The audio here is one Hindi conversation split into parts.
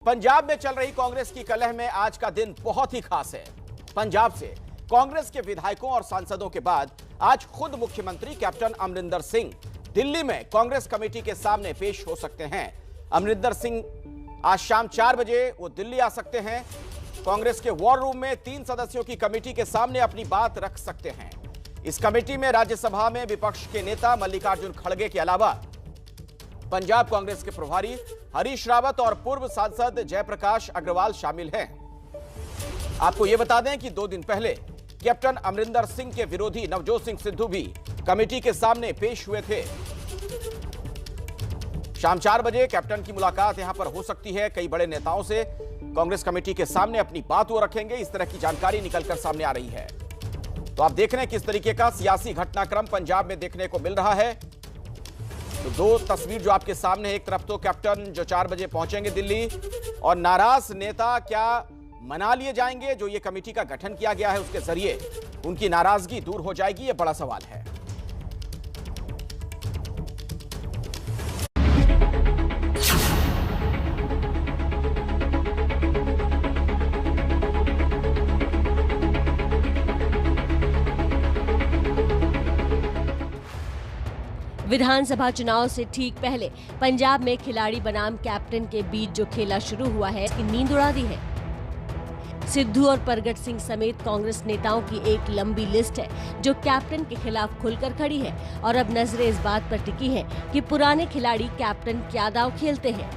पंजाब में चल रही कांग्रेस की कलह में आज का दिन बहुत ही खास है। पंजाब से कांग्रेस के विधायकों और सांसदों के बाद आज खुद मुख्यमंत्री कैप्टन अमरिंदर सिंह दिल्ली में कांग्रेस कमेटी के सामने पेश हो सकते हैं। अमरिंदर सिंह आज शाम 4 बजे वो दिल्ली आ सकते हैं। कांग्रेस के वॉर रूम में 3 सदस्यों की कमेटी के सामने अपनी बात रख सकते हैं। इस कमेटी में राज्यसभा में विपक्ष के नेता मल्लिकार्जुन खड़गे के अलावा पंजाब कांग्रेस के प्रभारी हरीश रावत और पूर्व सांसद जयप्रकाश अग्रवाल शामिल हैं। आपको यह बता दें कि 2 दिन पहले कैप्टन अमरिंदर सिंह के विरोधी नवजोत सिंह सिद्धू भी कमेटी के सामने पेश हुए थे। शाम 4 बजे कैप्टन की मुलाकात यहां पर हो सकती है। कई बड़े नेताओं से कांग्रेस कमेटी के सामने अपनी बात वो रखेंगे, इस तरह की जानकारी निकलकर सामने आ रही है। तो आप देख रहे हैं किस तरीके का सियासी घटनाक्रम पंजाब में देखने को मिल रहा है। तो 2 तस्वीर जो आपके सामने है, एक तरफ तो कैप्टन जो 4 बजे पहुंचेंगे दिल्ली और नाराज नेता क्या मना लिए जाएंगे। जो ये कमेटी का गठन किया गया है उसके जरिए उनकी नाराजगी दूर हो जाएगी, ये बड़ा सवाल है। विधानसभा चुनाव से ठीक पहले पंजाब में खिलाड़ी बनाम कैप्टन के बीच जो खेला शुरू हुआ है, इसकी नींद उड़ा दी है। सिद्धू और परगट सिंह समेत कांग्रेस नेताओं की एक लंबी लिस्ट है जो कैप्टन के खिलाफ खुलकर खड़ी है और अब नजरें इस बात पर टिकी हैं कि पुराने खिलाड़ी कैप्टन क्या दांव खेलते हैं।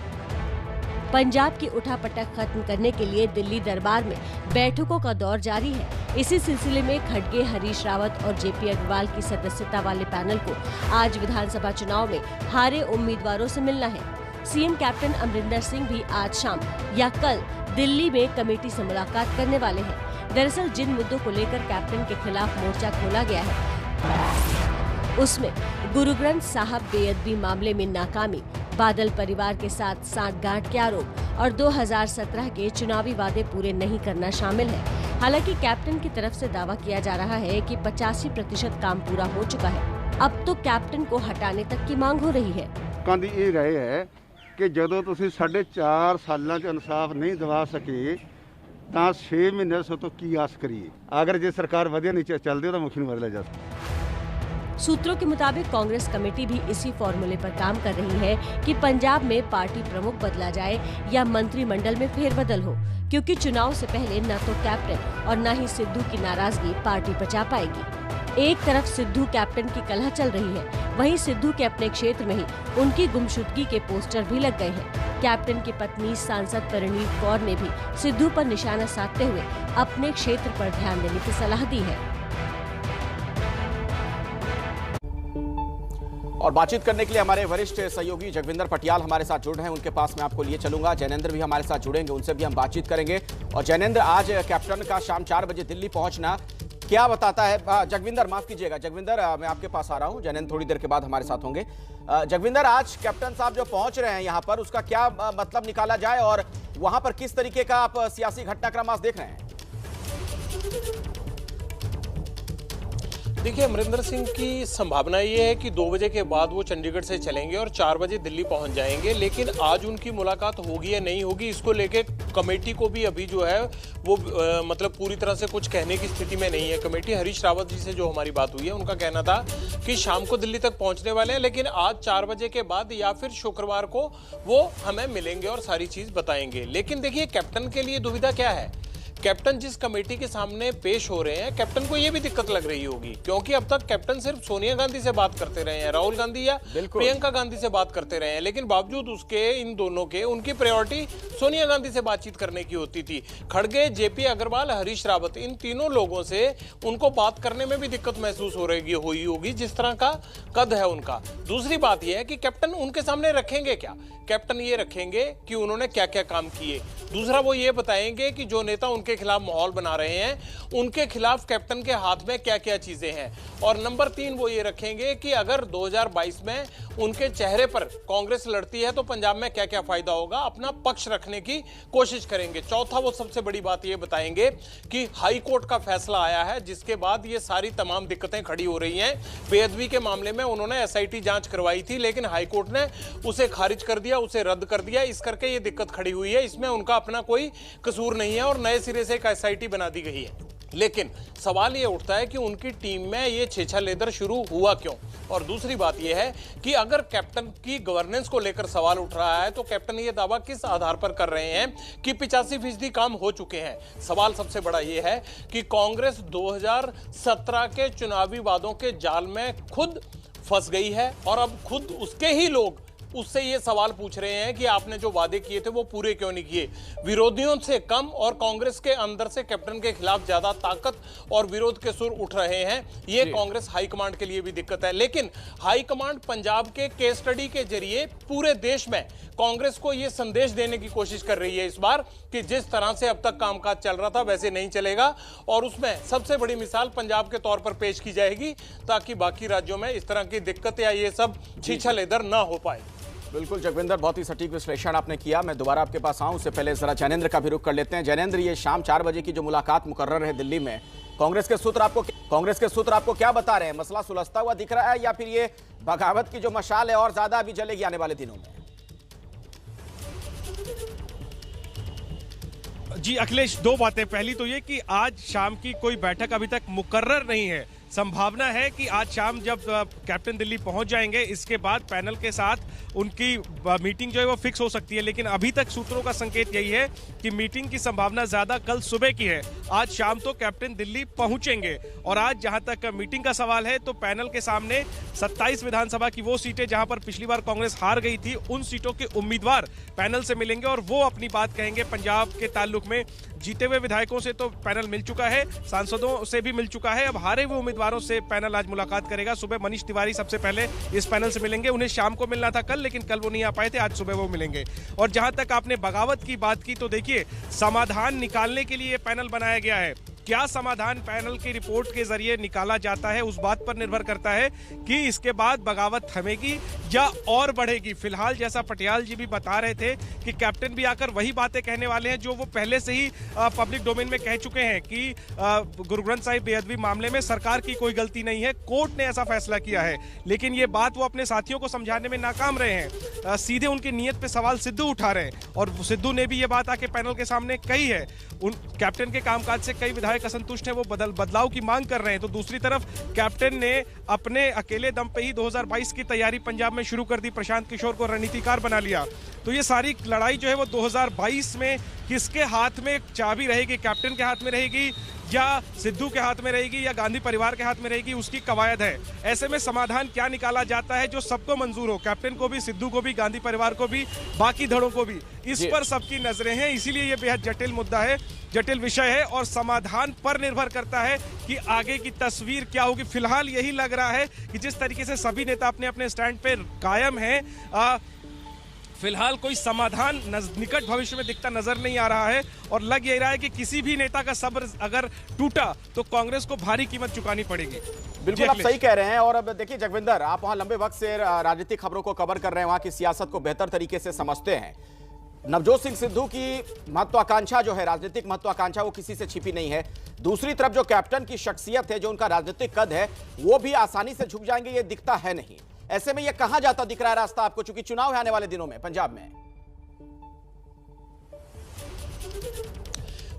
पंजाब की उठापटक खत्म करने के लिए दिल्ली दरबार में बैठकों का दौर जारी है। इसी सिलसिले में खड़गे, हरीश रावत और जेपी अग्रवाल की सदस्यता वाले पैनल को आज विधानसभा चुनाव में हारे उम्मीदवारों से मिलना है। सीएम कैप्टन अमरिंदर सिंह भी आज शाम या कल दिल्ली में कमेटी से मुलाकात करने वाले हैं। दरअसल जिन मुद्दों को लेकर कैप्टन के खिलाफ मोर्चा खोला गया है उसमें गुरु ग्रंथ साहब बेअदबी मामले में नाकामी, बादल परिवार के साथ सांठगांठ के आरोप और 2017 के चुनावी वादे पूरे नहीं करना शामिल है। हालांकि कैप्टन की तरफ से दावा किया जा रहा है कि 85% काम पूरा हो चुका है। अब तो कैप्टन को हटाने तक की मांग हो रही है। ਕਹਿੰਦੀ ਇਹ ਰਹੇ ਹੈ ਕਿ ਜਦੋਂ ਤੁਸੀਂ 4.5 ਸਾਲਾਂ 'ਚ ਇਨਸਾਫ ਨਹੀਂ ਦਿਵਾ ਸਕੇ ਤਾਂ 6 ਮਹੀਨੇ ਤੋਂ ਕੀ ਆਸ ਕਰੀਏ। ਅਗਰ ਜੇ ਸਰਕਾਰ ਵਧੀਆ ਨਹੀਂ ਚੱਲਦੀ ਤਾਂ ਮੁਖੀ ਨੂੰ ਬਦਲਿਆ ਜਾ ਸਕਦਾ। सूत्रों के मुताबिक कांग्रेस कमेटी भी इसी फॉर्मूले पर काम कर रही है कि पंजाब में पार्टी प्रमुख बदला जाए या मंत्रिमंडल में फेरबदल हो, क्योंकि चुनाव से पहले न तो कैप्टन और न ही सिद्धू की नाराजगी पार्टी बचा पाएगी। एक तरफ सिद्धू कैप्टन की कलह चल रही है, वहीं सिद्धू के अपने क्षेत्र में ही उनकी गुमशुदगी के पोस्टर भी लग गए हैं। कैप्टन की पत्नी सांसद परिणीत कौर ने भी सिद्धू पर निशाना साधते हुए अपने क्षेत्र पर ध्यान देने की सलाह दी है। और बातचीत करने के लिए हमारे वरिष्ठ सहयोगी जगविंदर पटियाल हमारे साथ जुड़ रहे हैं, उनके पास मैं आपको लिए चलूंगा। जैनेंद्र भी हमारे साथ जुड़ेंगे, उनसे भी हम बातचीत करेंगे। और जैनेंद्र, आज कैप्टन का शाम 4 बजे दिल्ली पहुंचना क्या बताता है? जगविंदर माफ कीजिएगा, जगविंदर मैं आपके पास आ रहा हूं। जैनेंद्र थोड़ी देर के बाद हमारे साथ होंगे। जगविंदर, आज कैप्टन साहब जो पहुंच रहे हैं यहाँ पर, उसका क्या मतलब निकाला जाए और वहां पर किस तरीके का आप सियासी घटनाक्रम आज देख रहे हैं? देखिए, अमरिंदर सिंह की संभावना ये है कि 2 बजे के बाद वो चंडीगढ़ से चलेंगे और 4 बजे दिल्ली पहुंच जाएंगे। लेकिन आज उनकी मुलाकात होगी या नहीं होगी, इसको लेके कमेटी को भी अभी जो है वो मतलब पूरी तरह से कुछ कहने की स्थिति में नहीं है। कमेटी हरीश रावत जी से जो हमारी बात हुई है, उनका कहना था कि शाम को दिल्ली तक पहुंचने वाले हैं, लेकिन आज 4 बजे के बाद या फिर शुक्रवार को वो हमें मिलेंगे और सारी चीज बताएंगे। लेकिन देखिए, कैप्टन के लिए दुविधा क्या है? कैप्टन जिस कमेटी के सामने पेश हो रहे हैं, कैप्टन को यह भी दिक्कत लग रही होगी, क्योंकि अब तक कैप्टन सिर्फ सोनिया गांधी से बात करते रहे हैं, राहुल गांधी या प्रियंका गांधी से बात करते रहे हैं। लेकिन बावजूद उसके इन दोनों के उनकी प्रायोरिटी सोनिया गांधी से बातचीत करने की होती थी। खड़गे, जेपी अग्रवाल, हरीश रावत, इन तीनों लोगों से उनको बात करने में भी दिक्कत महसूस हो रही होगी जिस तरह का कद है उनका। दूसरी बात यह है कि कैप्टन उनके सामने रखेंगे क्या? कैप्टन ये रखेंगे कि उन्होंने क्या क्या काम किए। दूसरा, वो ये बताएंगे कि जो नेता उनके खिलाफ माहौल बना रहे हैं, उनके खिलाफ कैप्टन के हाथ में क्या क्या चीजें हैं। और नंबर 3 वो ये रखेंगे कि अगर 2022 में उनके चेहरे पर कांग्रेस लड़ती है तो पंजाब में क्या क्या फायदा होगा, अपना पक्ष रखने की कोशिश करेंगे। चौथा वो सबसे बड़ी बात ये बताएंगे कि हाई कोर्ट का फैसला आया है जिसके बाद ये सारी तमाम दिक्कतें खड़ी हो रही हैं। बेअदबी के मामले में उन्होंने एसआईटी जांच करवाई थी, लेकिन हाई कोर्ट ने उसे खारिज कर दिया, उसे रद्द कर दिया। इस करके ये दिक्कत खड़ी हुई है, इसमें उनका अपना कोई कसूर नहीं है और नए सिरे से एक एसआईटी बना दी गई है। लेकिन सवाल ये उठता है कि उनकी टीम में ये छेछा लेदर शुरू हुआ क्यों। और दूसरी बात यह है कि अगर कैप्टन की गवर्नेंस को लेकर सवाल उठ रहा है तो कैप्टन ये दावा किस आधार पर कर रहे हैं कि 85% काम हो चुके हैं। सवाल सबसे बड़ा यह है कि कांग्रेस 2017 के चुनावी वादों के जाल में खुद फंस गई है और अब खुद उसके ही लोग उससे ये सवाल पूछ रहे हैं कि आपने जो वादे किए थे वो पूरे क्यों नहीं किए। विरोधियों से कम और कांग्रेस के अंदर से कैप्टन के खिलाफ ज्यादा ताकत और विरोध के सुर उठ रहे हैं। ये कांग्रेस हाईकमांड के लिए भी दिक्कत है। लेकिन हाईकमांड पंजाब के केस स्टडी के जरिए पूरे देश में कांग्रेस को यह संदेश देने की कोशिश कर रही है इस बार कि जिस तरह से अब तक कामकाज चल रहा था वैसे नहीं चलेगा। और उसमें सबसे बड़ी मिसाल पंजाब के तौर पर पेश की जाएगी ताकि बाकी राज्यों में इस तरह की दिक्कत या ये सब छीछा लेदर ना हो पाए। बिल्कुल जगविंदर, बहुत ही सटीक विश्लेषण आपने किया। मैं दोबारा आपके पास आऊं उससे पहले जरा जैनेंद्र का भी रुख कर लेते हैं। जैनेंद्र, ये शाम 4 बजे की जो मुलाकात मुकर्रर है दिल्ली में, कांग्रेस के सूत्र आपको क्या बता रहे हैं? मसला सुलझता हुआ दिख रहा है या फिर ये बगावत की जो मशाल है और ज्यादा अभी जलेगी आने वाले दिनों में? जी अखिलेश, 2 बातें। पहली तो ये कि आज शाम की कोई बैठक अभी तक मुकर्रर नहीं है। संभावना है कि आज शाम जब कैप्टन दिल्ली पहुंच जाएंगे इसके बाद पैनल के साथ उनकी मीटिंग जो है वो फिक्स हो सकती है। लेकिन अभी तक सूत्रों का संकेत यही है कि मीटिंग की संभावना ज्यादा कल सुबह की है। आज शाम तो कैप्टन दिल्ली पहुंचेंगे और आज जहां तक मीटिंग का सवाल है तो पैनल के सामने 27 विधानसभा की वो सीटें जहां पर पिछली बार कांग्रेस हार गई थी, उन सीटों के उम्मीदवार पैनल से मिलेंगे और वो अपनी बात कहेंगे। पंजाब के ताल्लुक में जीते हुए विधायकों से तो पैनल मिल चुका है, सांसदों से भी मिल चुका है, अब हारे हुए उम्मीदवारों से पैनल आज मुलाकात करेगा। सुबह मनीष तिवारी सबसे पहले इस पैनल से मिलेंगे। उन्हें शाम को मिलना था कल, लेकिन कल वो नहीं आ पाए थे, आज सुबह वो मिलेंगे। और जहां तक आपने बगावत की बात की तो देखिए, समाधान निकालने के लिए ये पैनल बनाया गया है। क्या समाधान पैनल की रिपोर्ट के जरिए निकाला जाता है उस बात पर निर्भर करता है कि इसके बाद बगावत थमेगी या और बढ़ेगी। फिलहाल जैसा पटियाल जी भी बता रहे थे कि कैप्टन भी आकर वही बातें कहने वाले हैं जो वो पहले से ही पब्लिक डोमेन में कह चुके हैं कि गुरु ग्रंथ साहिब बेअदबी मामले में सरकार की कोई गलती नहीं है, कोर्ट ने ऐसा फैसला किया है। लेकिन ये बात वो अपने साथियों को समझाने में नाकाम रहे हैं। सीधे उनकी नीयत पे सवाल सिद्धू उठा रहे हैं और सिद्धू ने भी ये बात आके पैनल के सामने कही है। उन कैप्टन के कामकाज से कई विधायक असंतुष्ट हैं, वो बदलाव की मांग कर रहे हैं। तो दूसरी तरफ कैप्टन ने अपने अकेले दम पे ही 2022 की तैयारी पंजाब में शुरू कर दी, प्रशांत किशोर को रणनीतिकार बना लिया। तो ये सारी लड़ाई जो है वो 2022 में किसके हाथ में चाबी रहेगी, कैप्टन के हाथ में रहेगी या सिद्धू के हाथ में रहेगी या गांधी परिवार के हाथ में रहेगी, उसकी कवायद है। ऐसे में समाधान क्या निकाला जाता है जो सबको मंजूर हो, कैप्टन को भी, सिद्धू को भी, गांधी परिवार को भी, बाकी धड़ों को भी, इस पर सबकी नजरें हैं। इसीलिए यह बेहद जटिल मुद्दा है, जटिल विषय है और समाधान पर निर्भर करता है कि आगे की तस्वीर क्या होगी। फिलहाल यही लग रहा है कि जिस तरीके से सभी नेता अपने अपने स्टैंड पे कायम हैं, फिलहाल कोई समाधान निकट भविष्य में दिखता नजर नहीं आ रहा है और लग यही रहा है कि किसी भी नेता का सब्र अगर टूटा तो कांग्रेस को भारी कीमत चुकानी पड़ेगी। बिल्कुल आप सही कह रहे हैं। और अब देखिए जगविंदर, आप वहां लंबे वक्त से राजनीतिक खबरों को कवर कर रहे हैं, वहां की सियासत को बेहतर तरीके से समझते हैं। नवजोत सिंह सिद्धू की महत्वाकांक्षा जो है, राजनीतिक महत्वाकांक्षा, वो किसी से छिपी नहीं है। दूसरी तरफ जो कैप्टन की शख्सियत है, जो उनका राजनीतिक कद है, वो भी आसानी से झुक जाएंगे ये दिखता है नहीं। ऐसे में ये कहां जाता दिख रहा है रास्ता आपको, चूंकि चुनाव है आने वाले दिनों में पंजाब में?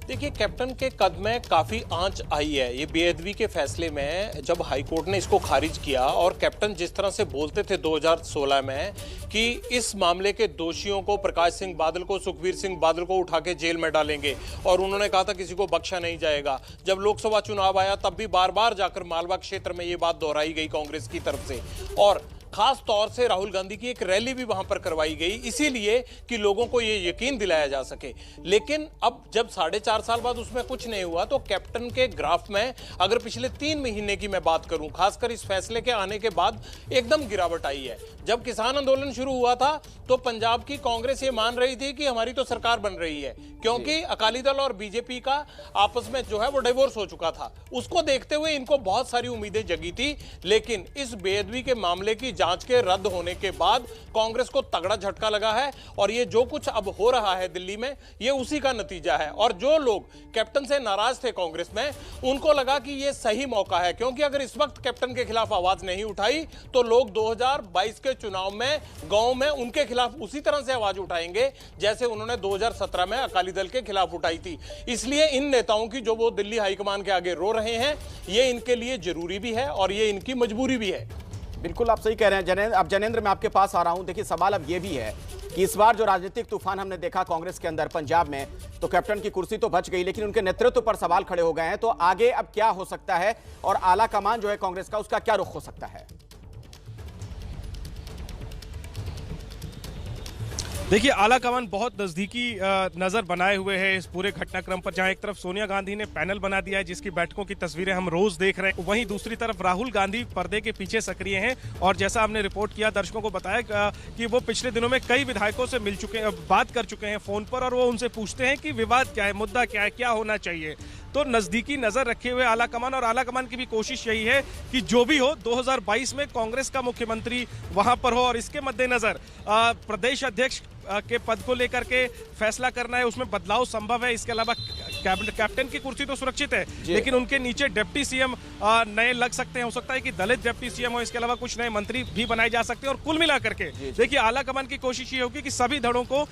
देखिए, कैप्टन के कद में काफ़ी आंच आई है। ये बेअदबी के फैसले में जब हाईकोर्ट ने इसको खारिज किया और कैप्टन जिस तरह से बोलते थे 2016 में कि इस मामले के दोषियों को, प्रकाश सिंह बादल को, सुखबीर सिंह बादल को उठा के जेल में डालेंगे और उन्होंने कहा था किसी को बख्शा नहीं जाएगा। जब लोकसभा चुनाव आया तब भी बार बार जाकर मालवा क्षेत्र में ये बात दोहराई गई कांग्रेस की तरफ से। और खास तौर से राहुल गांधी की एक रैली भी वहां पर करवाई गई, इसीलिए कि लोगों को ये यकीन दिलाया जा सके। लेकिन अब जब 4.5 साल बाद उसमें कुछ नहीं हुआ, तो कैप्टन के ग्राफ में अगर पिछले 3 महीने की मैं बात करूं, खासकर इस फैसले के आने के बाद एकदम गिरावट आई है। जब किसान आंदोलन शुरू हुआ था तो पंजाब की कांग्रेस ये मान रही थी कि हमारी तो सरकार बन रही है, क्योंकि अकाली दल और बीजेपी का आपस में जो है वो डिवोर्स हो चुका था। उसको देखते हुए इनको बहुत सारी उम्मीदें जगी थी, लेकिन इस बेअदबी के मामले की जांच के रद्द होने के बाद कांग्रेस को तगड़ा झटका लगा है और ये जो कुछ अब हो रहा है दिल्ली में, ये उसी का नतीजा है। और जो लोग कैप्टन से नाराज थे कांग्रेस में, उनको लगा कि ये सही मौका है, क्योंकि अगर इस वक्त कैप्टन के खिलाफ आवाज नहीं उठाई तो लोग 2022 के चुनाव में गांव में उनके खिलाफ उसी तरह से आवाज उठाएंगे जैसे उन्होंने 2017 में अकाली दल के खिलाफ उठाई थी। इसलिए इन नेताओं की जो वो दिल्ली हाईकमान के आगे रो रहे हैं, ये इनके लिए जरूरी भी है और ये इनकी मजबूरी भी है। बिल्कुल आप सही कह रहे हैं जनेंद्र। अब जनेंद्र मैं आपके पास आ रहा हूं। देखिए सवाल अब ये भी है कि इस बार जो राजनीतिक तूफान हमने देखा कांग्रेस के अंदर पंजाब में, तो कैप्टन की कुर्सी तो बच गई, लेकिन उनके नेतृत्व पर सवाल खड़े हो गए हैं। तो आगे अब क्या हो सकता है और आला कमान जो है कांग्रेस का, उसका क्या रुख हो सकता है? देखिए, आला कमान बहुत नजदीकी नजर बनाए हुए है इस पूरे घटनाक्रम पर, जहां एक तरफ सोनिया गांधी ने पैनल बना दिया है जिसकी बैठकों की तस्वीरें हम रोज देख रहे हैं, वहीं दूसरी तरफ राहुल गांधी पर्दे के पीछे सक्रिय हैं। और जैसा हमने रिपोर्ट किया, दर्शकों को बताया कि वो पिछले दिनों में कई विधायकों से मिल चुके हैं, बात कर चुके हैं फोन पर, और वो उनसे पूछते हैं कि विवाद क्या है, मुद्दा क्या है, क्या होना चाहिए। तो नजदीकी नजर रखे हुए आला कमान, और आला कमान की भी कोशिश यही है कि जो भी हो 2022 में कांग्रेस का मुख्यमंत्री वहां पर हो। और इसके मद्देनजर प्रदेश अध्यक्ष के पद को लेकर के फैसला करना है, उसमें बदलाव संभव है। इसके अलावा कैप्टन की कुर्सी तो सुरक्षित है, लेकिन उनके नीचे डिप्टी सीएम नए लग सकते हैं। हो सकता है कि दलित डिप्टी सीएम हो, इसके अलावा कुछ नए मंत्री भी बनाए जा सकते हैं। और कुल मिलाकर के देखिए, आला कमान की कोशिश ये होगी कि सभी धड़ों को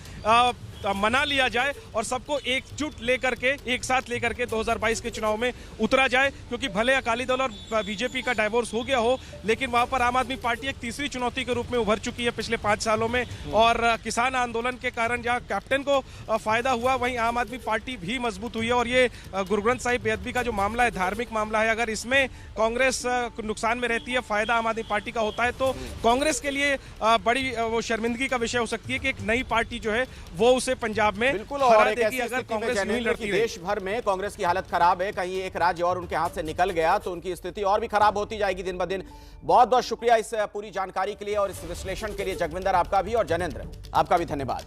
मना लिया जाए और सबको एकजुट लेकर के, एक साथ लेकर के 2022 के चुनाव में उतरा जाए। क्योंकि भले अकाली दल और बीजेपी का डाइवोर्स हो गया हो, लेकिन वहां पर आम आदमी पार्टी एक तीसरी चुनौती के रूप में उभर चुकी है पिछले 5 सालों में। और किसान आंदोलन के कारण जहां कैप्टन को फायदा हुआ, वहीं आम आदमी पार्टी भी मजबूत हुई है। और ये गुरु ग्रंथ साहिब बेअदबी का जो मामला है, धार्मिक मामला है, अगर इसमें कांग्रेस नुकसान में रहती है, फायदा आम आदमी पार्टी का होता है, तो कांग्रेस के लिए बड़ी वो शर्मिंदगी का विषय हो सकती है कि एक नई पार्टी जो है वो उसे पंजाब में बिल्कुल। और एक ऐसी अगर स्थिति में कांग्रेस नहीं लड़ती, देश भर में कांग्रेस की हालत खराब है, कहीं एक राज्य और उनके हाथ से निकल गया तो उनकी स्थिति और भी खराब होती जाएगी दिन ब दिन। बहुत बहुत शुक्रिया इस पूरी जानकारी के लिए और इस विश्लेषण के लिए जगविंदर, आपका भी, और जनेंद्र आपका भी धन्यवाद।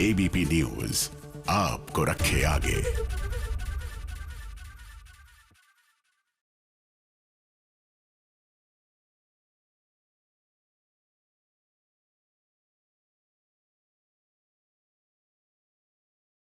एबीपी न्यूज आपको रखे आगे।